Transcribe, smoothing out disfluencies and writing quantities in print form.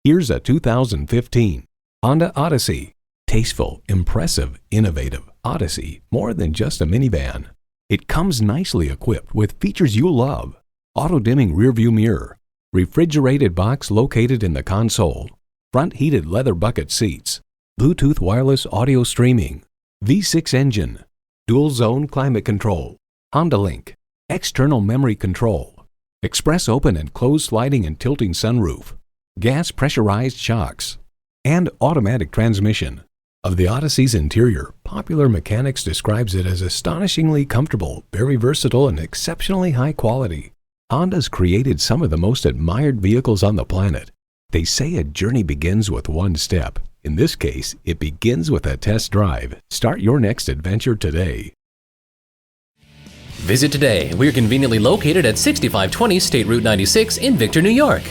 Here's a 2015 Honda Odyssey. Tasteful, impressive, innovative Odyssey, more than just a minivan. It comes nicely equipped with features you love. Auto-dimming rearview mirror, refrigerated box located in the console, front heated leather bucket seats, Bluetooth wireless audio streaming, V6 engine, dual zone climate control, Honda Link, external memory control, express open and closed sliding and tilting sunroof, gas pressurized shocks, and automatic transmission. Of the Odyssey's interior, Popular Mechanics describes it as astonishingly comfortable, very versatile, and exceptionally high quality. Honda's created some of the most admired vehicles on the planet. They say a journey begins with one step. In this case, it begins with a test drive. Start your next adventure today. Visit today. We're conveniently located at 6520 State Route 96 in Victor, New York.